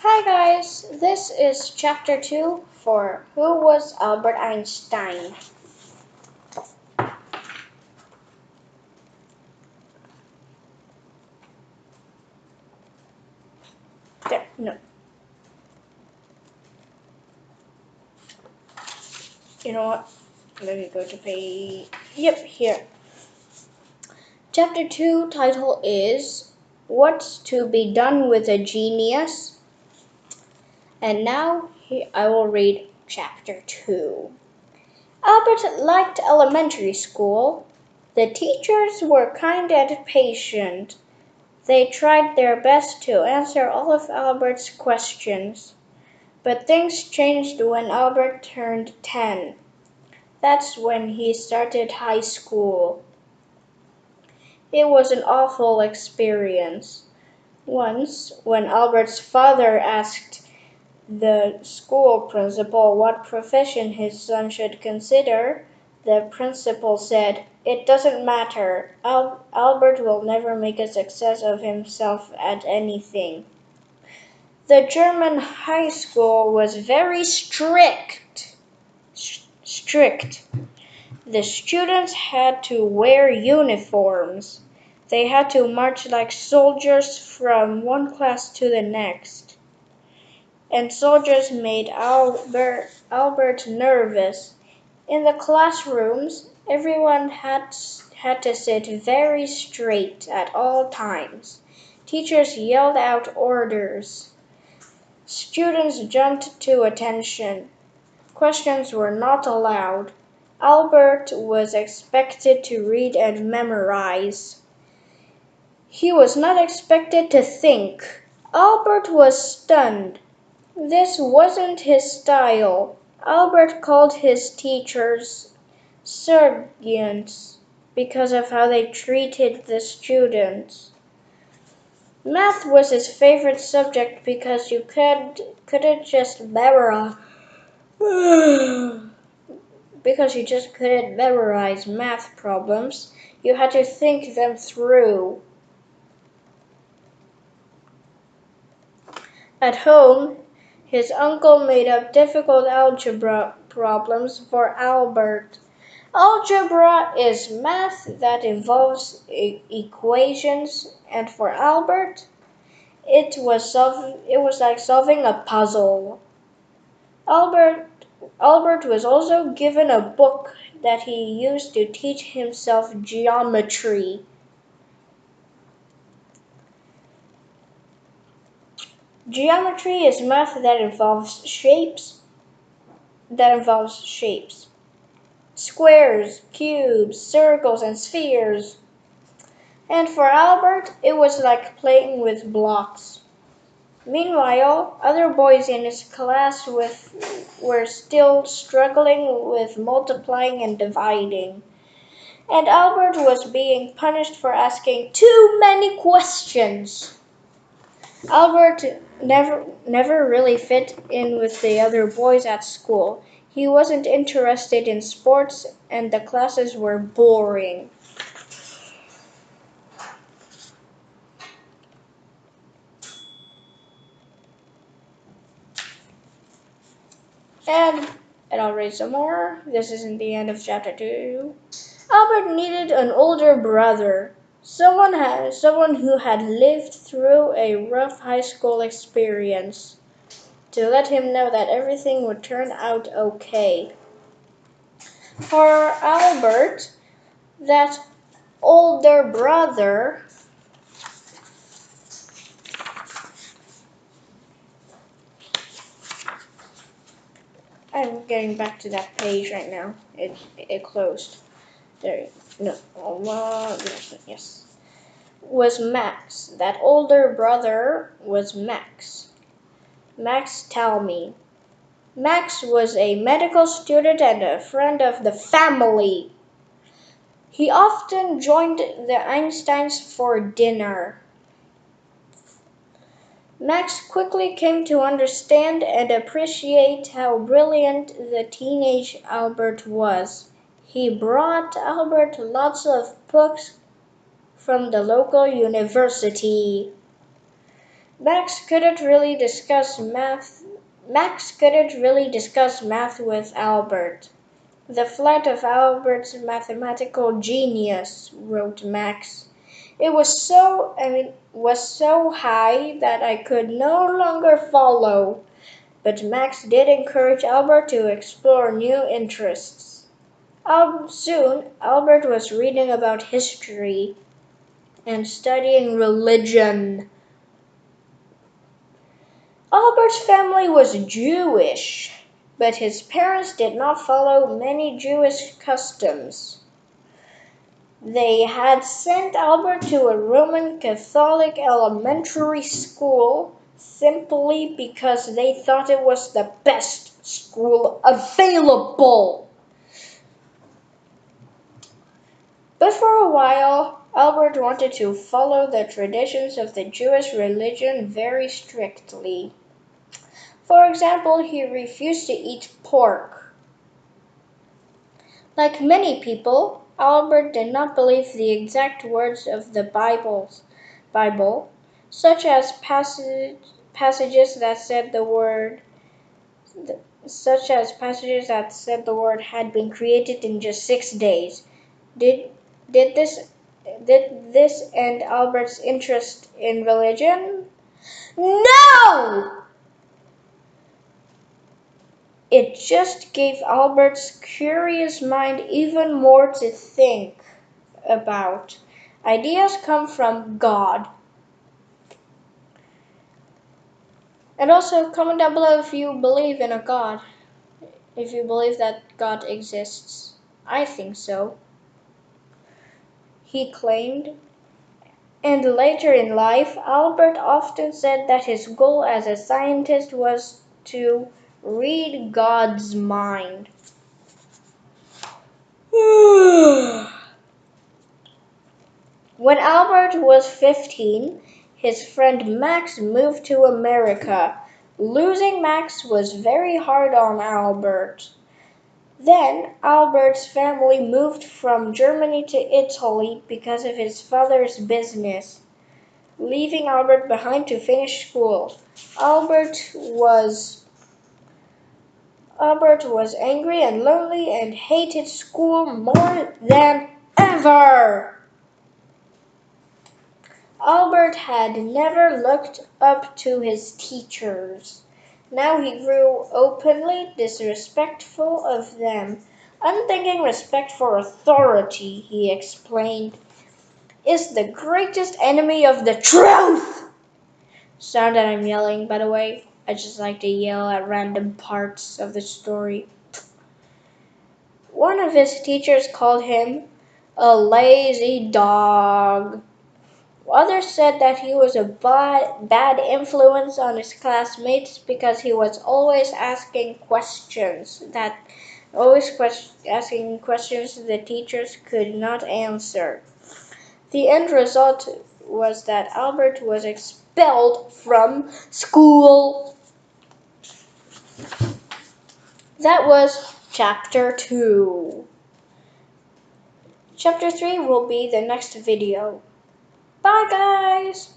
Hi guys, this is chapter 2 for Who was Albert Einstein? No, you know what? Let me go to page. Yep, here. Chapter 2 title is What's to be done with a genius? And now I will read chapter 2. Albert liked elementary school. The teachers were kind and patient. They tried their best to answer all of Albert's questions. But things changed when Albert turned 10. That's when he started high school. It was an awful experience. Once, when Albert's father asked the school principal what profession his son should consider, the principal said, "It doesn't matter. Albert will never make a success of himself at anything." The German high school was very strict. The students had to wear uniforms. They had to march like soldiers from one class to the next. And soldiers made Albert nervous. In the classrooms, everyone had to sit very straight at all times. Teachers yelled out orders. Students jumped to attention. Questions were not allowed. Albert was expected to read and memorize. He was not expected to think. Albert was stunned. This wasn't his style. Albert called his teachers sergeants because of how they treated the students. Math was his favorite subject because you couldn't just memorize because you just couldn't memorize math problems. You had to think them through. At home, his uncle made up difficult algebra problems for Albert. Algebra is math that involves equations, and for Albert, it was like solving a puzzle. Albert was also given a book that he used to teach himself geometry. Geometry is math that involves shapes. Squares, cubes, circles, and spheres. And for Albert, it was like playing with blocks. Meanwhile, other boys in his class were still struggling with multiplying and dividing. And Albert was being punished for asking too many questions. Albert never really fit in with the other boys at school. He wasn't interested in sports and the classes were boring. And I'll read some more. This isn't the end of chapter 2. Albert needed an older brother, someone who had lived through a rough high school experience, to let him know that everything would turn out okay. For Albert, that older brother I'm getting back to that page right now. It closed. There, no, yes. Was Max. That older brother was Max. Max Talmy. Max was a medical student and a friend of the family. He often joined the Einsteins for dinner. Max quickly came to understand and appreciate how brilliant the teenage Albert was. He brought Albert lots of books from the local university. Max couldn't really discuss math. Max couldn't really discuss math with Albert. The flight of Albert's mathematical genius, wrote Max. It was so high that I could no longer follow. But Max did encourage Albert to explore new interests. Soon, Albert was reading about history and studying religion. Albert's family was Jewish, but his parents did not follow many Jewish customs. They had sent Albert to a Roman Catholic elementary school simply because they thought it was the best school available. But for a while, Albert wanted to follow the traditions of the Jewish religion very strictly. For example, he refused to eat pork. Like many people, Albert did not believe the exact words of the Bible, such as passages that said the word had been created in just 6 days. Did did this did this end Albert's interest in religion? No! It just gave Albert's curious mind even more to think about. Ideas come from God. And also, comment down below if you believe in a God. If you believe that God exists. I think so, he claimed. And later in life, Albert often said that his goal as a scientist was to read God's mind. When Albert was 15, his friend Max moved to America. Losing Max was very hard on Albert. Then Albert's family moved from Germany to Italy because of his father's business, leaving Albert behind to finish school. Albert was angry and lonely and hated school more than ever. Albert had never looked up to his teachers. Now he grew openly disrespectful of them. Unthinking respect for authority, he explained, is the greatest enemy of the truth. Sorry that I'm yelling, by the way. I just like to yell at random parts of the story. One of his teachers called him a lazy dog. Others said that he was a bad influence on his classmates because he was always asking questions the teachers could not answer. The end result was that Albert was expelled from school. That was chapter 2. Chapter 3 will be the next video. Bye, guys!